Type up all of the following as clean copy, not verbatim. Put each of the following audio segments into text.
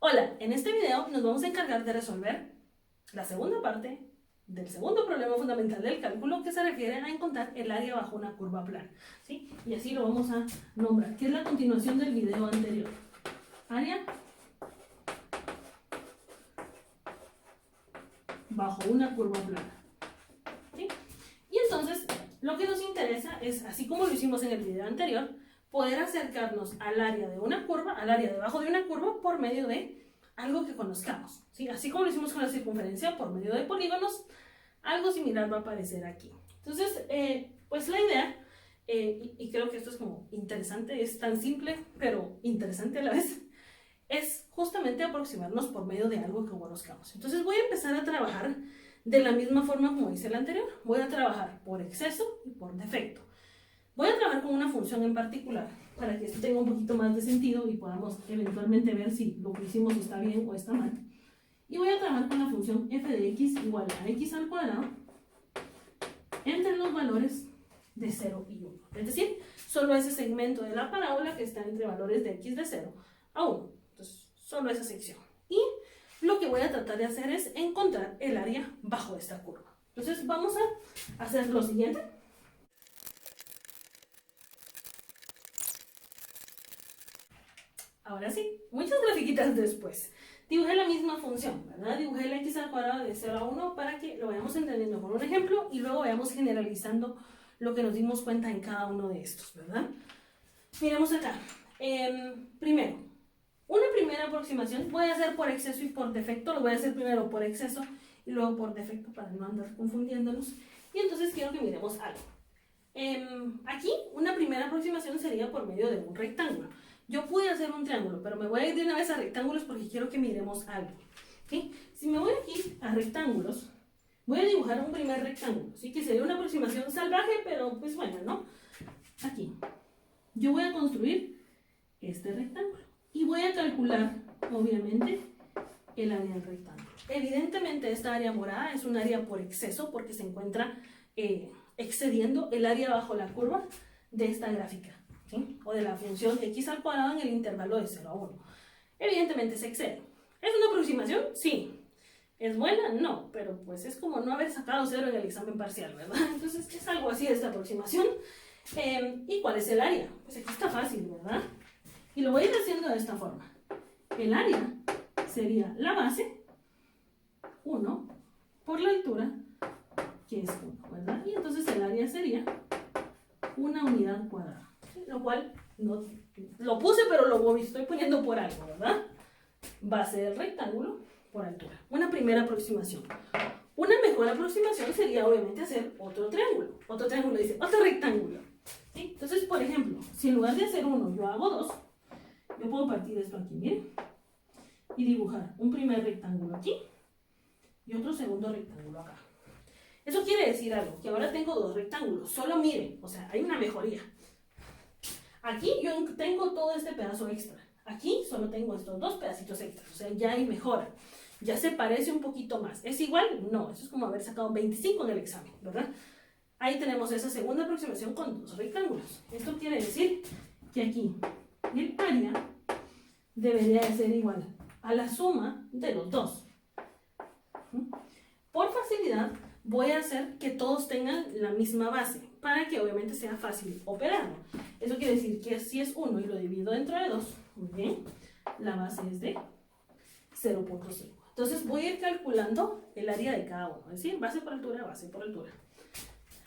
Hola, en este video nos vamos a encargar de resolver la segunda parte del segundo problema fundamental del cálculo que se refiere a encontrar el área bajo una curva plana, ¿sí? Y así lo vamos a nombrar, que es la continuación del video anterior. Área bajo una curva plana, ¿sí? Y entonces, lo que nos interesa es, así como lo hicimos en el video anterior, poder acercarnos al área de una curva, al área debajo de una curva, por medio de algo que conozcamos, ¿sí? Así como lo hicimos con la circunferencia por medio de polígonos, algo similar va a aparecer aquí. Entonces, pues la idea, y creo que esto es como interesante, es tan simple, pero interesante a la vez, es justamente aproximarnos por medio de algo que conozcamos. Entonces voy a empezar a trabajar de la misma forma como hice el anterior. Voy a trabajar por exceso y por defecto. Voy a trabajar con una función en particular para que esto tenga un poquito más de sentido y podamos eventualmente ver si lo que hicimos está bien o está mal. Y voy a trabajar con la función f de x igual a x al cuadrado entre los valores de 0 y 1. Es decir, solo ese segmento de la parábola que está entre valores de x de 0 a 1. Entonces, solo esa sección. Y lo que voy a tratar de hacer es encontrar el área bajo esta curva. Entonces, vamos a hacer lo siguiente. Ahora sí, muchas grafiquitas después. Dibujé la misma función, ¿verdad? Dibujé el x al cuadrado de 0 a 1 para que lo vayamos entendiendo con un ejemplo y luego vayamos generalizando lo que nos dimos cuenta en cada uno de estos, ¿verdad? Miremos acá. Primero, una primera aproximación voy a hacer por exceso y por defecto. Lo voy a hacer primero por exceso y luego por defecto para no andar confundiéndonos. Y entonces quiero que miremos algo. Aquí una primera aproximación sería por medio de un rectángulo. Yo pude hacer un triángulo, pero me voy a ir de una vez a rectángulos porque quiero que miremos algo. ¿Sí? Si me voy aquí a rectángulos, voy a dibujar un primer rectángulo, ¿sí? Que sería una aproximación salvaje, pero pues bueno, ¿no? Aquí. Yo voy a construir este rectángulo y voy a calcular, obviamente, el área del rectángulo. Evidentemente, esta área morada es un área por exceso porque se encuentra excediendo el área bajo la curva de esta gráfica, ¿sí? O de la función x al cuadrado en el intervalo de 0 a 1. Evidentemente se excede. ¿Es una aproximación? Sí. ¿Es buena? No, pero pues es como no haber sacado 0 en el examen parcial, ¿verdad? Entonces es algo así esta aproximación. ¿Y cuál es el área? Pues aquí está fácil, ¿verdad? Y lo voy a ir haciendo de esta forma. El área sería la base, 1, por la altura, que es 1, ¿verdad? Y entonces el área sería una unidad cuadrada, ¿sí? Lo cual no lo puse, pero lo estoy poniendo por algo, ¿verdad? Base del rectángulo por altura. Una primera aproximación. Una mejor aproximación sería obviamente hacer otro triángulo. Otro triángulo dice otro rectángulo, ¿sí? Entonces, por ejemplo, si en lugar de hacer uno yo hago dos, yo puedo partir esto aquí, miren, y dibujar un primer rectángulo aquí y otro segundo rectángulo acá. Eso quiere decir algo, que ahora tengo dos rectángulos. Solo miren, o sea, hay una mejoría. Aquí yo tengo todo este pedazo extra. Aquí solo tengo estos dos pedacitos extras. O sea, ya hay mejora. Ya se parece un poquito más. ¿Es igual? No, eso es como haber sacado 25 en el examen, ¿verdad? Ahí tenemos esa segunda aproximación con dos rectángulos. Esto quiere decir que aquí el área debería de ser igual a la suma de los dos. Por facilidad, voy a hacer que todos tengan la misma base para que obviamente sea fácil operarlo. Eso quiere decir que si es 1 y lo divido dentro de 2, muy bien, la base es de 0.5. Entonces voy a ir calculando el área de cada uno, es decir, base por altura, base por altura.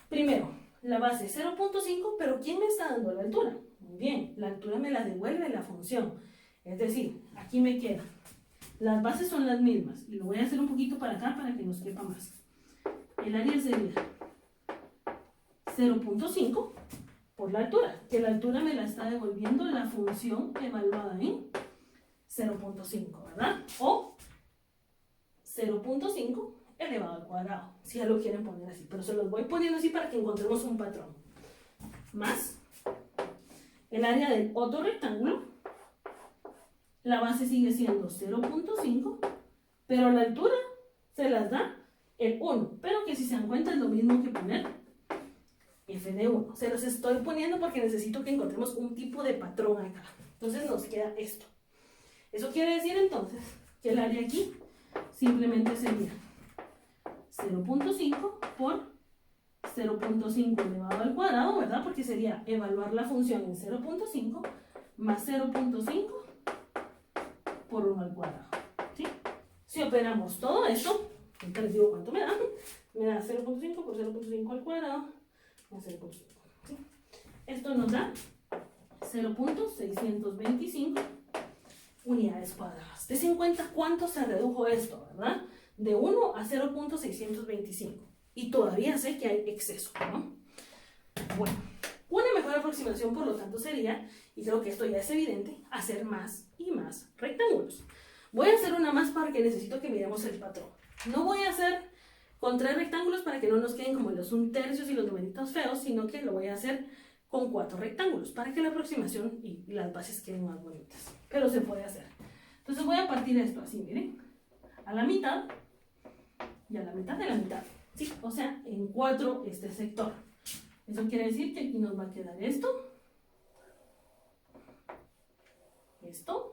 Primero, la base es 0.5, pero ¿quién me está dando la altura? Muy bien, la altura me la devuelve la función. Es decir, aquí me queda. Las bases son las mismas y lo voy a hacer un poquito para acá para que nos quepa más. El área sería 0.5 por la altura, que la altura me la está devolviendo la función evaluada en 0.5, ¿verdad? O 0.5 elevado al cuadrado, si ya lo quieren poner así, pero se los voy poniendo así para que encontremos un patrón. Más el área del otro rectángulo, la base sigue siendo 0.5, pero la altura se las da el 1, pero que si se dan cuenta es lo mismo que poner f de 1. Se los estoy poniendo porque necesito que encontremos un tipo de patrón acá. Entonces nos queda esto. Eso quiere decir entonces que el área aquí simplemente sería 0.5 por 0.5 elevado al cuadrado, ¿verdad? Porque sería evaluar la función en 0.5 más 0.5 por 1 al cuadrado, ¿sí? Si operamos todo esto, ahorita les digo cuánto me da 0.5 por 0.5 al cuadrado más 0.5, ¿sí? Esto nos da 0.625 unidades cuadradas. Des en cuenta cuánto se redujo esto, ¿verdad? De 1 a 0.625. Y todavía sé que hay exceso, ¿no? Bueno, una mejor aproximación, por lo tanto, sería, y creo que esto ya es evidente, hacer más y más rectángulos. Voy a hacer una más porque necesito que miremos el patrón. No voy a hacer con 3 rectángulos para que no nos queden como los 1/3 y los numeritos feos, sino que lo voy a hacer con 4 rectángulos para que la aproximación y las bases queden más bonitas. Pero se puede hacer. Entonces voy a partir esto así, miren, a la mitad y a la mitad de la mitad, ¿sí? O sea, en 4 este sector. Eso quiere decir que aquí nos va a quedar esto, esto,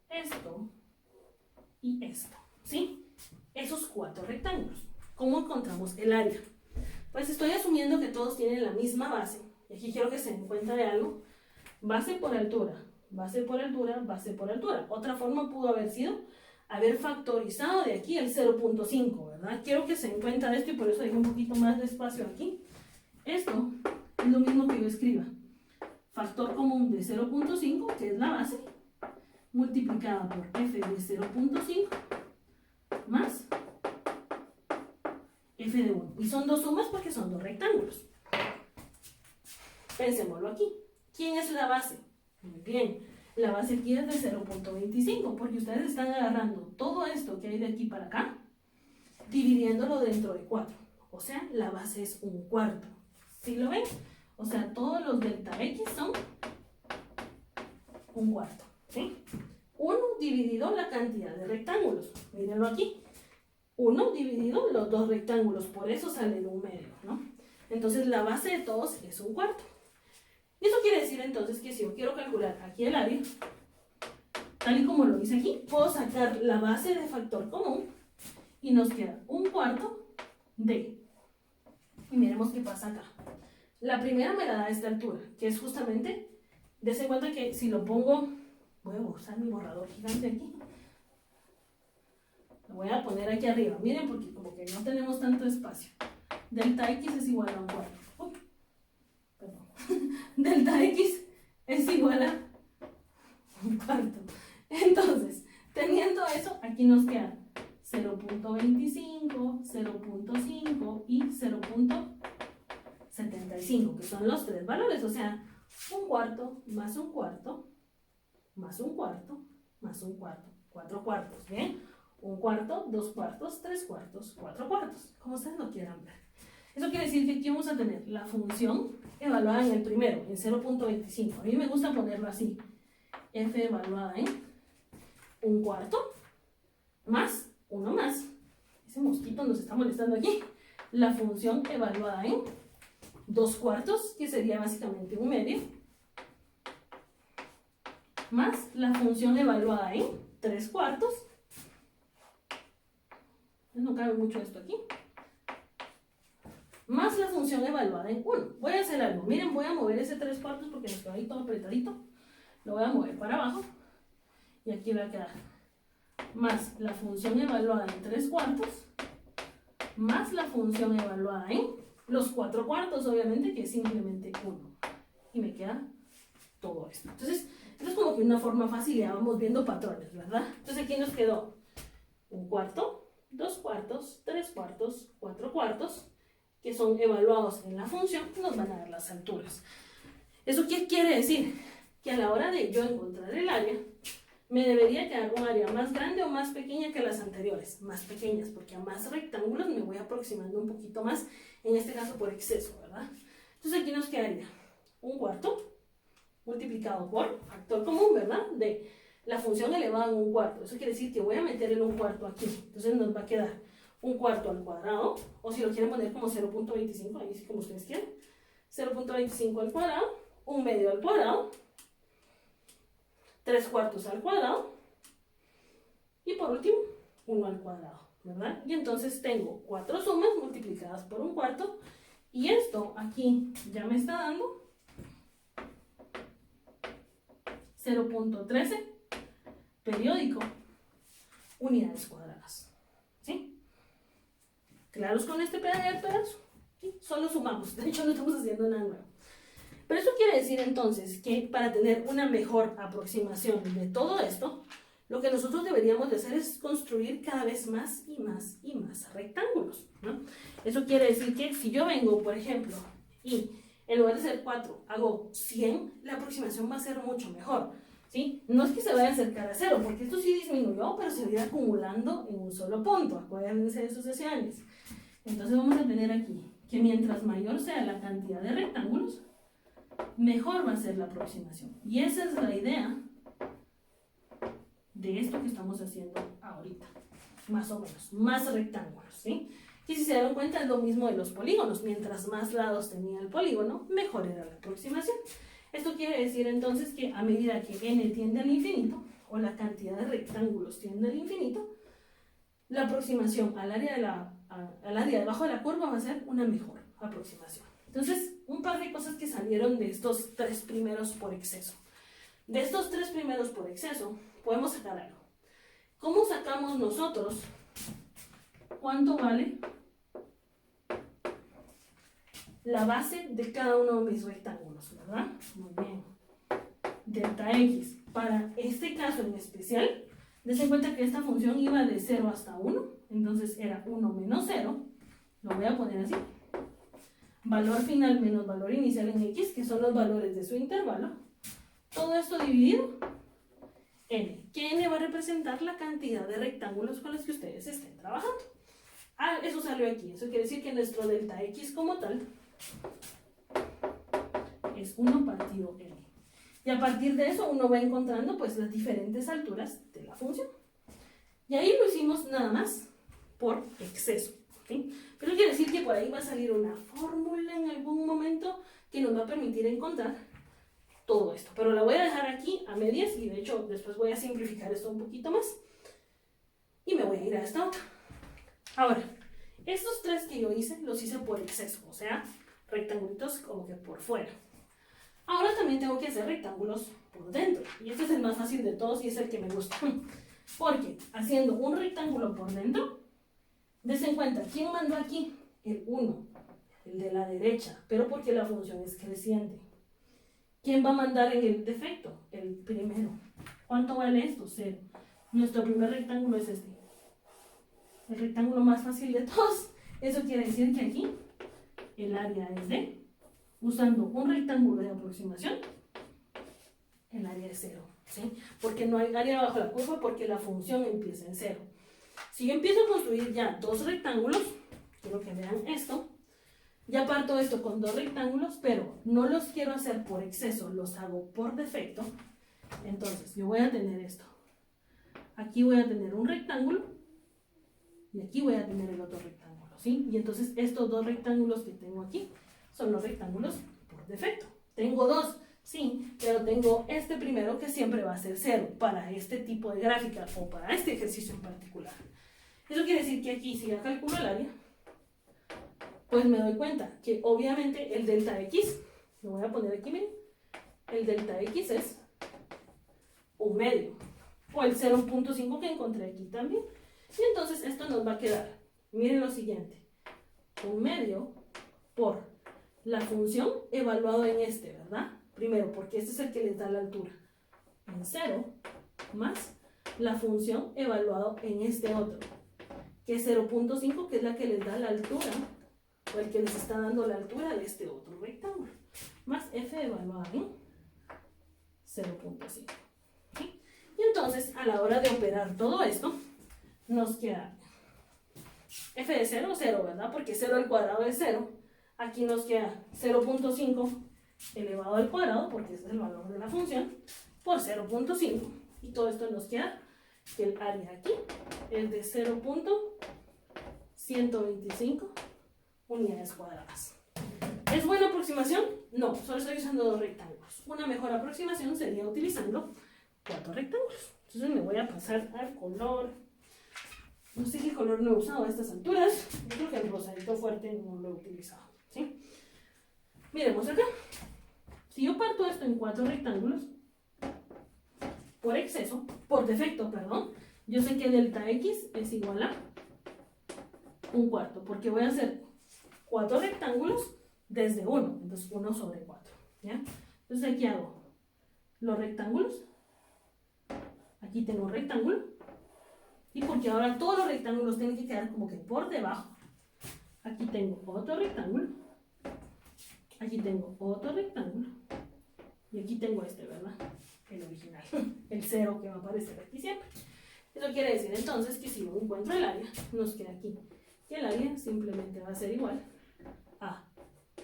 esto y esto, ¿sí? Esos 4 rectángulos. ¿Cómo encontramos el área? Pues estoy asumiendo que todos tienen la misma base. Y aquí quiero que se den cuenta de algo. Base por altura, base por altura, base por altura. Otra forma pudo haber sido haber factorizado de aquí el 0.5, ¿verdad? Quiero que se den cuenta de esto y por eso dejé un poquito más de espacio aquí. Esto es lo mismo que yo escriba. Factor común de 0.5, que es la base, multiplicada por f de 0.5 más f de 1. Y son 2 sumas porque son 2 rectángulos. Pensémoslo aquí. ¿Quién es la base? Muy bien. La base aquí es de 0.25 porque ustedes están agarrando todo esto que hay de aquí para acá, dividiéndolo dentro de 4. O sea, la base es 1/4. ¿Sí lo ven? O sea, todos los delta x son 1/4. ¿Sí? 1 dividido la cantidad de rectángulos. Mírenlo aquí. 1 dividido los 2 rectángulos. Por eso sale de 1/2, ¿no? Entonces, la base de todos es 1/4. Y eso quiere decir entonces que si yo quiero calcular aquí el área, tal y como lo hice aquí, puedo sacar la base de factor común y nos queda 1/4 de. Y miremos qué pasa acá. La primera me la da esta altura, que es justamente, dense cuenta que si lo pongo, voy a usar mi borrador gigante aquí. Lo voy a poner aquí arriba, miren, porque como que no tenemos tanto espacio. Delta x es igual a 1/4. Delta x es igual a 1/4. Entonces, teniendo eso, aquí nos queda 0.25, 0.5 y 0.75, que son los 3 valores. O sea, 1/4 más 1/4 más 1/4 más 1/4, 4 cuartos, ¿bien? 1/4, 2 cuartos, 3 cuartos, 4 cuartos, como ustedes lo quieran ver. Eso quiere decir que aquí vamos a tener la función evaluada en el primero, en 0.25. A mí me gusta ponerlo así. F evaluada en 1/4 más 1 más. Ese mosquito nos está molestando aquí. La función evaluada en 2 cuartos, que sería básicamente 1/2. Más la función evaluada en 3 cuartos. No cabe mucho esto aquí. Más la función evaluada en 1. Voy a hacer algo. Miren, voy a mover ese 3 cuartos porque nos queda ahí todo apretadito. Lo voy a mover para abajo. Y aquí va a quedar más la función evaluada en 3 cuartos. Más la función evaluada en los 4 cuartos, obviamente, que es simplemente 1. Y me queda todo esto. Entonces, esto es como que una forma fácil. Ya vamos viendo patrones, ¿verdad? Entonces aquí nos quedó 1/4, 2 cuartos, 3 cuartos, 4 cuartos, que son evaluados en la función, nos van a dar las alturas. ¿Eso qué quiere decir? Que a la hora de yo encontrar el área, me debería quedar un área más grande o más pequeña que las anteriores. Más pequeñas, porque a más rectángulos me voy aproximando un poquito más, en este caso por exceso, ¿verdad? Entonces aquí nos quedaría 1/4 multiplicado por factor común, ¿verdad? De la función elevada en 1/4. Eso quiere decir que voy a meter el 1/4 aquí. Entonces nos va a quedar 1/4 al cuadrado, o si lo quieren poner como 0.25, ahí sí como ustedes quieran, 0.25 al cuadrado, 1/2 al cuadrado, 3/4 al cuadrado. Y por último, 1 al cuadrado, ¿verdad? Y entonces tengo 4 sumas multiplicadas por 1/4. Y esto aquí ya me está dando 0.13 periódico unidades cuadradas. ¿Sí? ¿Claros con este pedazo? ¿Sí? Solo sumamos, de hecho no estamos haciendo nada nuevo. Pero eso quiere decir entonces que para tener una mejor aproximación de todo esto, lo que nosotros deberíamos de hacer es construir cada vez más y más y más rectángulos, ¿no? Eso quiere decir que si yo vengo, por ejemplo, y en lugar de ser 4 hago 100, la aproximación va a ser mucho mejor, ¿sí? No es que se vaya a acercar a 0, porque esto sí disminuyó, pero se va a ir acumulando en un solo punto. Acuérdense de sucesiones. Entonces vamos a tener aquí que mientras mayor sea la cantidad de rectángulos, mejor va a ser la aproximación. Y esa es la idea de esto que estamos haciendo ahorita, más o menos, más rectángulos, ¿sí? Y si se dan cuenta es lo mismo de los polígonos, mientras más lados tenía el polígono, mejor era la aproximación. Esto quiere decir entonces que a medida que n tiende al infinito, o la cantidad de rectángulos tiende al infinito, la aproximación al área debajo de la curva va a ser una mejor aproximación. Entonces, un par de cosas que salieron de estos 3 primeros por exceso. De estos 3 primeros por exceso, podemos sacar algo. ¿Cómo sacamos nosotros cuánto vale la base de cada uno de mis rectángulos, verdad? Muy bien. Delta X. Para este caso en especial, dense cuenta que esta función iba de 0 hasta 1, entonces era 1 menos 0, lo voy a poner así. Valor final menos valor inicial en X, que son los valores de su intervalo. Todo esto dividido n, que n va a representar la cantidad de rectángulos con los que ustedes estén trabajando. Ah, eso salió aquí. Eso quiere decir que nuestro delta X como tal es 1 partido n. Y a partir de eso uno va encontrando pues las diferentes alturas de la función. Y ahí lo hicimos nada más por exceso, ¿sí? Pero quiere decir que por ahí va a salir una fórmula en algún momento que nos va a permitir encontrar todo esto. Pero la voy a dejar aquí a medias y de hecho después voy a simplificar esto un poquito más. Y me voy a ir a esta otra. Ahora, estos 3 que yo hice, los hice por exceso, o sea, rectangulitos como que por fuera. Ahora también tengo que hacer rectángulos por dentro. Y este es el más fácil de todos y es el que me gusta. Porque haciendo un rectángulo por dentro, dense cuenta, ¿quién mandó aquí? El 1, el de la derecha, pero porque la función es creciente. ¿Quién va a mandar en el defecto? El primero. ¿Cuánto vale esto? 0. Nuestro primer rectángulo es este. El rectángulo más fácil de todos. Eso quiere decir que aquí el área es de, usando un rectángulo de aproximación, el área es 0, ¿sí? Porque no hay área bajo la curva porque la función empieza en 0. Si yo empiezo a construir ya 2 rectángulos, quiero que vean esto, ya parto esto con 2 rectángulos, pero no los quiero hacer por exceso, los hago por defecto. Entonces yo voy a tener esto. Aquí voy a tener un rectángulo y aquí voy a tener el otro rectángulo, ¿sí? Y entonces estos 2 rectángulos que tengo aquí son los rectángulos por defecto. Tengo 2, sí, pero tengo este primero que siempre va a ser 0 para este tipo de gráfica o para este ejercicio en particular. Eso quiere decir que aquí, si ya calculo el área, pues me doy cuenta que obviamente el delta X, lo voy a poner aquí, miren, el delta X es 1/2, o el 0.5 que encontré aquí también. Y entonces esto nos va a quedar, miren lo siguiente, 1/2 por la función evaluado en este, ¿verdad? Primero, porque este es el que les da la altura, en 0, más la función evaluado en este otro, que es 0.5, que es la que les da la altura, o el que les está dando la altura de este otro rectángulo, más f evaluado en 0.5. ¿Sí? Y entonces, a la hora de operar todo esto, nos queda f de 0, 0, ¿verdad? Porque 0 al cuadrado es 0. Aquí nos queda 0.5 elevado al cuadrado, porque ese es el valor de la función, por 0.5. Y todo esto nos queda que el área aquí es de 0.125 unidades cuadradas. ¿Es buena aproximación? No, solo estoy usando 2 rectángulos. Una mejor aproximación sería utilizando 4 rectángulos. Entonces me voy a pasar al color. No sé qué color no he usado a estas alturas. Yo creo que el rosadito fuerte no lo he utilizado, ¿sí? Miremos acá. Si yo parto esto en 4 rectángulos, por exceso, por defecto, perdón, yo sé que delta X es igual a 1/4, porque voy a hacer 4 rectángulos desde 1, entonces 1 sobre 4, ¿ya? Entonces aquí hago los rectángulos, aquí tengo un rectángulo, y porque ahora todos los rectángulos tienen que quedar como que por debajo. Aquí tengo otro rectángulo, aquí tengo otro rectángulo, y aquí tengo este, ¿verdad? El original, el 0 que va a aparecer aquí siempre. Eso quiere decir entonces que si yo encuentro el área, nos queda aquí. Y el área simplemente va a ser igual a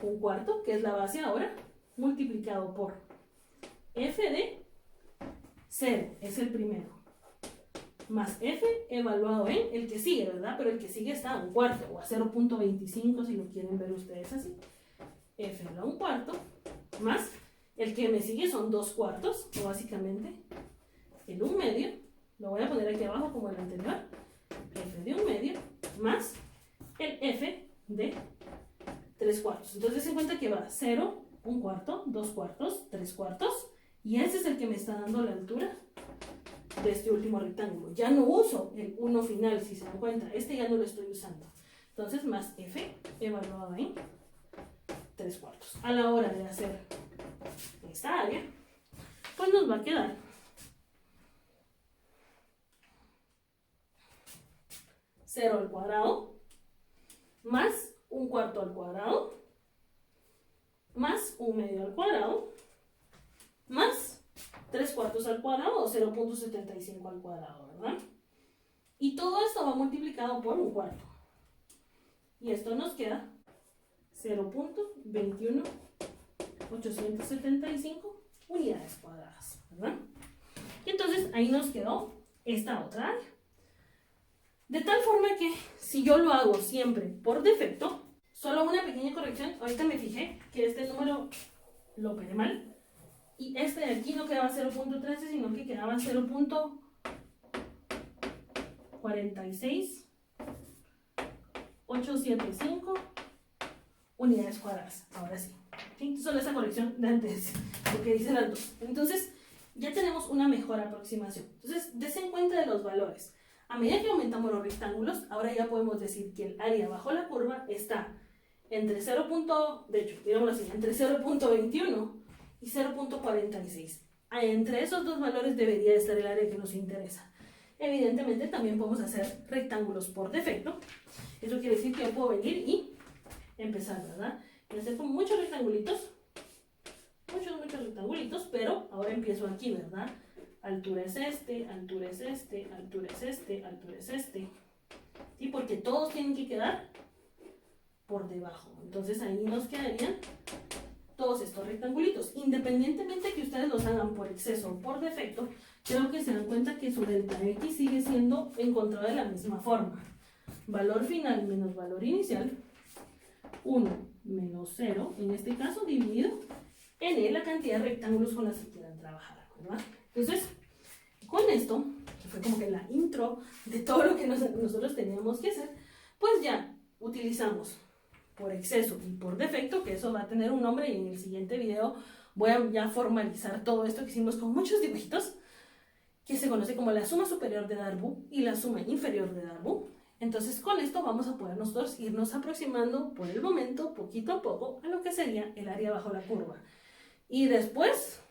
1/4, que es la base ahora, multiplicado por f de 0, es el primero, más f evaluado en el que sigue, ¿verdad? Pero el que sigue está a 1/4 o a 0.25 si lo quieren ver ustedes así. F a la 1/4 más el que me sigue son 2/4, o básicamente el 1/2, lo voy a poner aquí abajo como el anterior, f de 1/2 más el f de 3/4. Entonces se cuenta que va 0, 1/4, 2/4, 3/4, y ese es el que me está dando la altura de este último rectángulo. Ya no uso el 1 final, si se dan cuenta, este ya no lo estoy usando. Entonces más f evaluado en 3/4. A la hora de hacer esta área, pues nos va a quedar 0 al cuadrado más 1/4 al cuadrado más 1/2 al cuadrado más 3/4 al cuadrado o 0.75 al cuadrado, ¿verdad? Y todo esto va multiplicado por 1/4. Y esto nos queda 0.21875 unidades cuadradas, ¿verdad? Y entonces ahí nos quedó esta otra área. De tal forma que si yo lo hago siempre por defecto, solo una pequeña corrección, ahorita me fijé que este número lo pegué mal, y este de aquí no quedaba 0.13, sino que quedaba 0.46875 unidades cuadradas. Ahora sí. ¿Sí? Solo esa corrección de antes, porque dice las dos. Entonces, ya tenemos una mejor aproximación. Entonces, desen cuenta de los valores. A medida que aumentamos los rectángulos, ahora ya podemos decir que el área bajo la curva está entre 0. De hecho, digámoslo así, entre 0.21 y 0.46. Entre esos dos valores debería estar el área que nos interesa. Evidentemente, también podemos hacer rectángulos por defecto. Eso quiere decir que yo puedo venir y empezar, ¿verdad? Voy a hacer con muchos rectangulitos, muchos rectangulitos, pero ahora empiezo aquí, ¿verdad? Altura es este, altura es este, altura es este, altura es este. ¿Sí? Porque todos tienen que quedar por debajo. Entonces ahí nos quedarían todos estos rectangulitos. Independientemente que ustedes los hagan por exceso o por defecto, creo que se dan cuenta que su delta X sigue siendo encontrado de la misma forma. Valor final menos valor inicial, 1 menos 0, en este caso dividido en la cantidad de rectángulos con las que quieran trabajar, ¿verdad? Entonces, con esto, que fue como que la intro de todo lo que nosotros teníamos que hacer, pues ya utilizamos por exceso y por defecto, que eso va a tener un nombre, y en el siguiente video voy a ya formalizar todo esto que hicimos con muchos dibujitos, que se conoce como la suma superior de Darboux y la suma inferior de Darboux. Entonces con esto vamos a poder nosotros irnos aproximando por el momento, poquito a poco, a lo que sería el área bajo la curva. Y después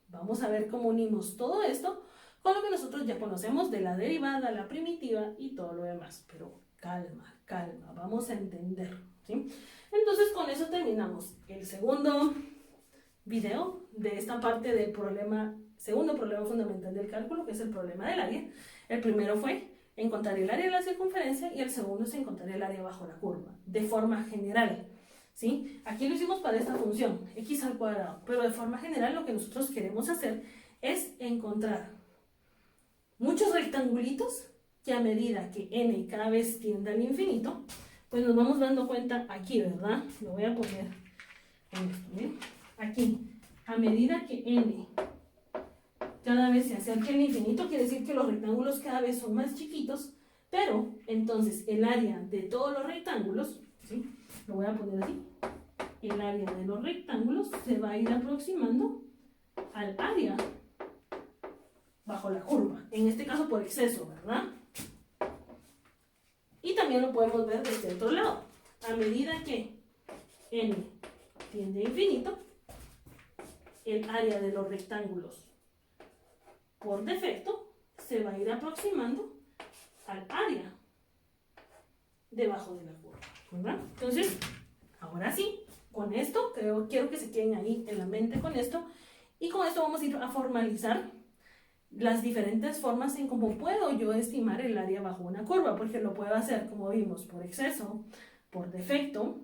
vamos a ver cómo unimos todo esto con lo que nosotros ya conocemos de la derivada, la primitiva y todo lo demás. Pero calma, calma, vamos a entender, ¿sí? Entonces con eso terminamos el segundo video de esta parte del segundo problema fundamental del cálculo, que es el problema del área. El primero fue encontrar el área de la circunferencia y el segundo es encontrar el área bajo la curva, de forma general, ¿sí? Aquí lo hicimos para esta función, x al cuadrado, pero de forma general lo que nosotros queremos hacer es encontrar muchos rectangulitos que a medida que n cada vez tienda al infinito, pues nos vamos dando cuenta aquí, ¿verdad? Lo voy a poner en esto, ¿bien? Aquí, a medida que n cada vez se acerca el infinito, quiere decir que los rectángulos cada vez son más chiquitos, pero entonces el área de todos los rectángulos, ¿sí? Lo voy a poner así, el área de los rectángulos se va a ir aproximando al área bajo la curva, en este caso por exceso, ¿verdad? Y también lo podemos ver desde otro lado, a medida que n tiende a infinito, el área de los rectángulos por defecto se va a ir aproximando al área debajo de la curva, ¿verdad? Entonces, ahora sí, con esto, quiero que se queden ahí en la mente con esto, y con esto vamos a ir a formalizar las diferentes formas en cómo puedo yo estimar el área bajo una curva, porque lo puedo hacer, como vimos, por exceso, por defecto,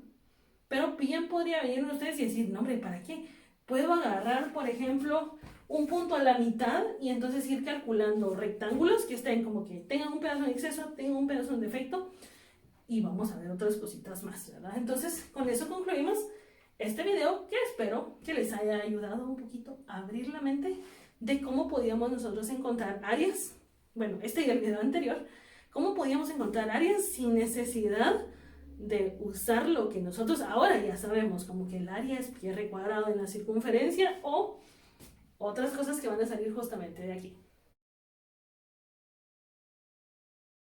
pero bien podría venir ustedes y decir, no hombre, ¿para qué? Puedo agarrar, por ejemplo, un punto a la mitad y entonces ir calculando rectángulos que estén como que tengan un pedazo en exceso, tengan un pedazo en defecto, y vamos a ver otras cositas más, ¿verdad? Entonces, con eso concluimos este video, que espero que les haya ayudado un poquito a abrir la mente de cómo podíamos nosotros encontrar áreas, bueno, este y el video anterior, cómo podíamos encontrar áreas sin necesidad de usar lo que nosotros ahora ya sabemos, como que el área es pi r² en la circunferencia o otras cosas que van a salir justamente de aquí.